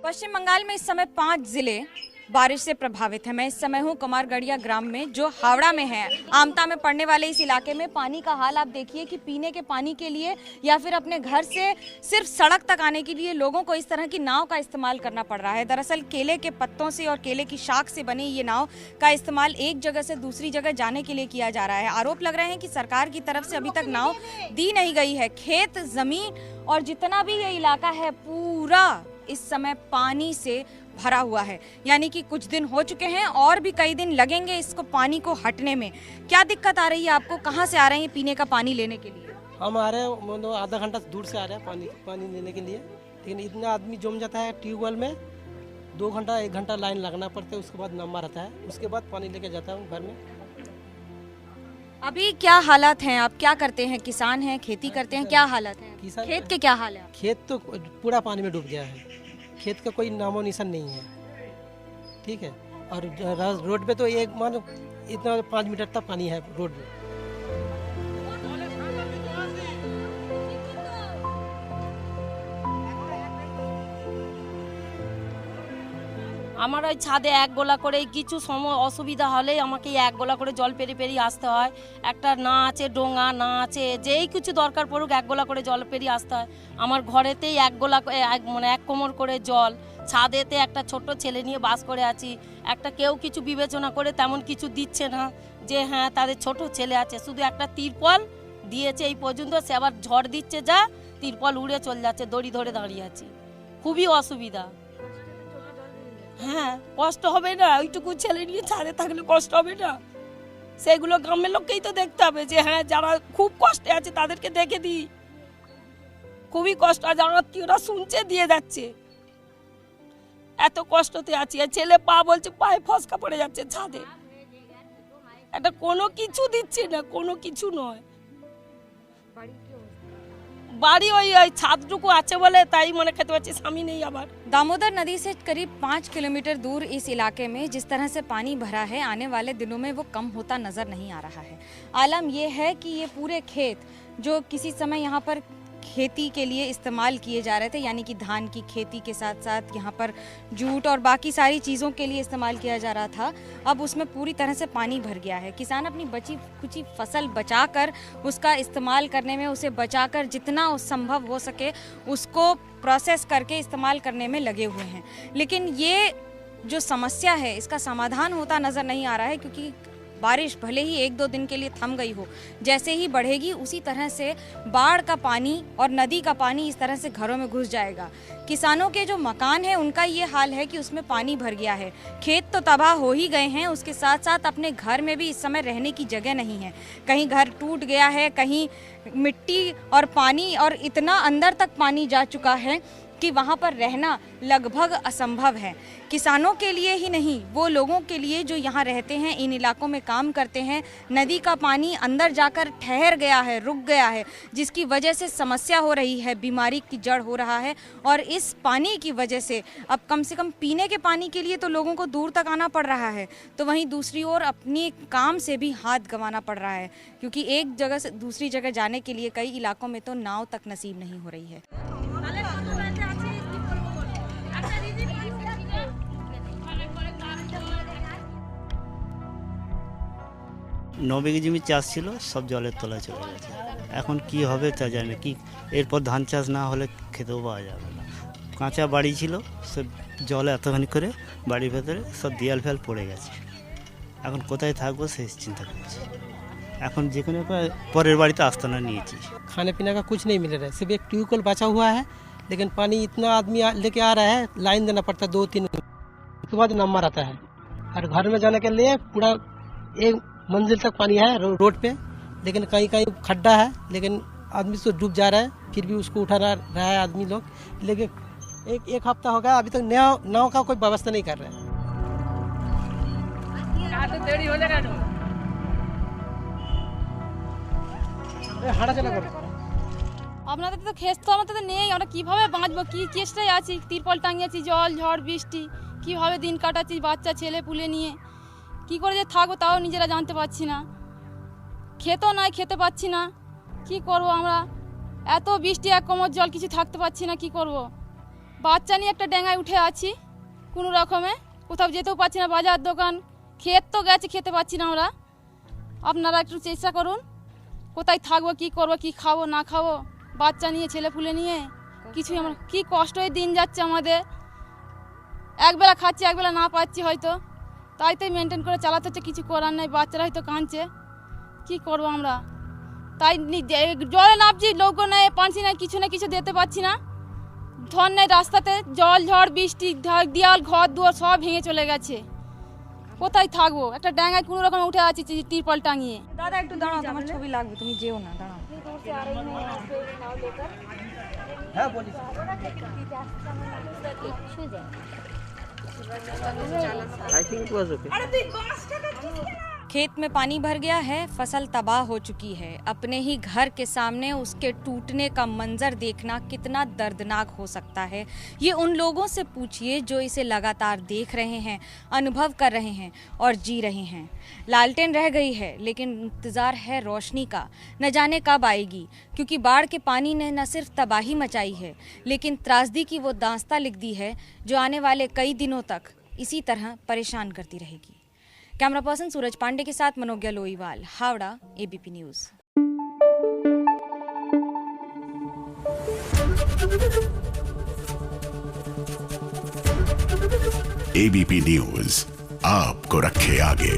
पश्चिम बंगाल में इस समय 5 जिले बारिश से प्रभावित है। मैं इस समय हूँ कुमारगढ़िया ग्राम में, जो हावड़ा में है, आमता में पड़ने वाले इस इलाके में। पानी का हाल आप देखिए कि पीने के पानी के लिए या फिर अपने घर से सिर्फ सड़क तक आने के लिए लोगों को इस तरह की नाव का इस्तेमाल करना पड़ रहा है। दरअसल केले के पत्तों से और केले की शाख से बनी ये नाव का इस्तेमाल एक जगह से दूसरी जगह जाने के लिए किया जा रहा है। आरोप लग रहे हैं कि सरकार की तरफ से अभी तक नाव दी नहीं गई है। खेत, जमीन और जितना भी ये इलाका है पूरा इस समय पानी से भरा हुआ है। यानी कि कुछ दिन हो चुके हैं और भी कई दिन लगेंगे इसको पानी को हटने में। क्या दिक्कत आ रही है आपको? कहाँ से आ रहे हैं पीने का पानी लेने के लिए? हम आ रहे हैं आधा घंटा दूर से आ रहे हैं पानी लेने के लिए, लेकिन इतना आदमी जम जाता है ट्यूबवेल में। 2 घंटा 1 घंटा लाइन लगना पड़ता है, उसके बाद लंबा रहता है, उसके बाद पानी लेके जाता हूँ घर में। अभी क्या हालात हैं? आप क्या करते हैं? किसान हैं, खेती करते हैं, क्या हालत है? खेत के क्या हाल है? खेत तो पूरा पानी में डूब गया है, खेत का कोई नामो निशान नहीं है। ठीक है, और रोड पे तो एक मान इतना 5 मीटर तक पानी है रोड में। আমার ওই ছাদে এক গোলা করে কিছু অসুবিধা হলেই আমাকে এক গোলা করে জল পেরিয়ে পেরিয়ে আসতে হয়। একটা না আছে ডোঙা, না আছে যেই কিছু দরকার পড়ুক এক গোলা করে জল পেরিয়ে আসতে হয়। আমার ঘরেতেই এক গোলা মানে 1 কোমর করে জল। ছাদেতে একটা ছোট ছেলে নিয়ে বাস করে আছি, একটা কেউ কিছু বিবেচনা করে তেমন কিছু দিচ্ছে না যে হ্যাঁ তাদের ছোট ছেলে আছে। শুধু একটা তিরপল দিয়েছে এই পর্যন্ত, সে আবার ঝড় দিচ্ছে যা তিরপল উড়ে চলে যাচ্ছে, দড়ি ধরে দাঁড়িয়ে আছি। খুবই অসুবিধা। হ্যাঁ কষ্ট হবে না? ওইটুকু ছেলে নিয়ে ছাড়ে থাকলে কষ্ট হবে না? সেগুলো গ্রামের লোককেই তো দেখতে হবে যে হ্যাঁ যারা খুব কষ্টে আছে তাদেরকে দেখে দিই। খুবই কষ্ট, আর যারা আত্মীয়রা শুনছে দিয়ে যাচ্ছে। এত কষ্টতে আছি, আর ছেলে বলছে পায়ে ফসকা পড়ে যাচ্ছে ছাদে। এটা কোনো কিছু দিচ্ছে না, কোনো কিছু নয়। बाड़ी वही छात्रटुकु आछे बोले ताई मने खेते पाচ্ছি, স্বামী নেই। আবার दामोदर नदी से करीब 5 किलोमीटर दूर इस इलाके में जिस तरह से पानी भरा है, आने वाले दिनों में वो कम होता नजर नहीं आ रहा है। आलम ये है कि ये पूरे खेत जो किसी समय यहाँ पर खेती के लिए इस्तेमाल किए जा रहे थे, यानी कि धान की खेती के साथ साथ यहाँ पर जूट और बाकी सारी चीज़ों के लिए इस्तेमाल किया जा रहा था, अब उसमें पूरी तरह से पानी भर गया है। किसान अपनी बची कुची फसल बचाकर उसका इस्तेमाल करने में, उसे बचाकर जितना संभव हो सके उसको प्रोसेस करके इस्तेमाल करने में लगे हुए हैं। लेकिन ये जो समस्या है इसका समाधान होता नज़र नहीं आ रहा है, क्योंकि बारिश भले ही 1-2 दिन के लिए थम गई हो, जैसे ही बढ़ेगी उसी तरह से बाढ़ का पानी और नदी का पानी इस तरह से घरों में घुस जाएगा। किसानों के जो मकान है उनका ये हाल है कि उसमें पानी भर गया है। खेत तो तबाह हो ही गए हैं, उसके साथ साथ अपने घर में भी इस समय रहने की जगह नहीं है। कहीं घर टूट गया है, कहीं मिट्टी और पानी और इतना अंदर तक पानी जा चुका है कि वहाँ पर रहना लगभग असंभव है। किसानों के लिए ही नहीं, वो लोगों के लिए जो यहाँ रहते हैं, इन इलाकों में काम करते हैं। नदी का पानी अंदर जाकर ठहर गया है, रुक गया है, जिसकी वजह से समस्या हो रही है, बीमारी की जड़ हो रहा है। और इस पानी की वजह से अब कम से कम पीने के पानी के लिए तो लोगों को दूर तक आना पड़ रहा है, तो वहीं दूसरी ओर अपने काम से भी हाथ गंवाना पड़ रहा है, क्योंकि एक जगह से दूसरी जगह जाने के लिए कई इलाकों में तो नाव तक नसीब नहीं हो रही है। 9 বিঘে জমি চাষ ছিল, সব জলের তলায় চলে গেছে। এখন কি হবে তা জানি না। কি এরপর ধান চাষ না হলে খেতেও পাওয়া যাবে না। কাঁচা বাড়ি ছিল, সব জলে এতখানি করে বাড়ির ভেতরে সব দেয়াল ফেয়াল পড়ে গেছে। এখন কোথায় থাকবো সেই চিন্তা করছি। এখন যে কোনো পরের বাড়িতে আস্তানা নিয়েছি। खाने पीने का कुछ नहीं मिल रहा है, सिर्फ एक ट्यूबवेल बचा हुआ है, लेकिन पानी इतना आदमी लेके आ रहा है, लाइन देना पड़ता है 2-3, उसके बाद नंबर आता है। और घर में जाने के लिए पूरा 1 मंजिल तक पानी है रोड पे, लेकिन कहीं कहीं खड्डा है, लेकिन आदमी तो डूब जा रहा है, फिर भी उसको उठा रहा है आदमी लोग। लेकिन एक हफ्ता हो गया, अभी तक नाव का कोई व्यवस्था नहीं कर रहे हैं। আপনাদের তো ক্ষেত তো আমাদের তো নেই, আমরা কীভাবে বাঁচবো? কী চেষ্টায় আছি, তিরপল টাঙিয়েছি, জল ঝড় বৃষ্টি কীভাবে দিন কাটাচ্ছি বাচ্চা ছেলে পুলে নিয়ে। কী করে যে থাকবো তাও নিজেরা জানতে পারছি না। খেতেও নাই, খেতে পাচ্ছি না, কি করব আমরা? এত বৃষ্টি, 1 কোমর জল, কিছু থাকতে পারছি না, কি করব? বাচ্চা নিয়ে একটা ডেঙ্গায় উঠে আছি কোনো রকমে, কোথাও যেতেও পারছি না, বাজার দোকান ক্ষেত তো গেছে, খেতে পাচ্ছি না আমরা। আপনারা একটু চেষ্টা করুন, কোথায় থাকবো, কি করবো, কি খাবো না খাবো, বাচ্চা নিয়ে ছেলে পুলে নিয়ে কিছুই আমার কি কষ্টই দিন যাচ্ছে আমাদের। একবেলা খাচ্ছি, একবেলা না পাচ্ছি হয়তো, তাই তো মেনটেন করে চালাতে হচ্ছে, কিছু করার নেই। বাচ্চারা হয়তো কাঁদছে, কি করবো আমরা, তাই জলে নামছি, লোক নেই, পানছি না, কিছু না কিছু দিতে পারছি না। ধর নেই রাস্তাতে, জল ঝড় বৃষ্টি, দেয়াল ঘর দুয়ার সব ভেঙে চলে গেছে, কোথায় থাকবো? একটা ডাঙায় কোনো রকম উঠে আছি তিরপল টাঙিয়ে। দাদা একটু দাঁড়াও, তোমার ছবি লাগবে, তুমি যেও না, দাঁড়াও। হ্যাঁ বলিস। खेत में पानी भर गया है, फसल तबाह हो चुकी है। अपने ही घर के सामने उसके टूटने का मंजर देखना कितना दर्दनाक हो सकता है, ये उन लोगों से पूछिए जो इसे लगातार देख रहे हैं, अनुभव कर रहे हैं और जी रहे हैं। लालटेन रह गई है, लेकिन इंतज़ार है रोशनी का, न जाने कब आएगी, क्योंकि बाढ़ के पानी ने न सिर्फ तबाही मचाई है, लेकिन त्रासदी की वो दास्तां लिख दी है जो आने वाले कई दिनों तक इसी तरह परेशान करती रहेगी। कैमरा पर्सन सूरज पांडे के साथ Manogya Loiwal, Howrah, ABP news. ABP news आपको रखे आगे।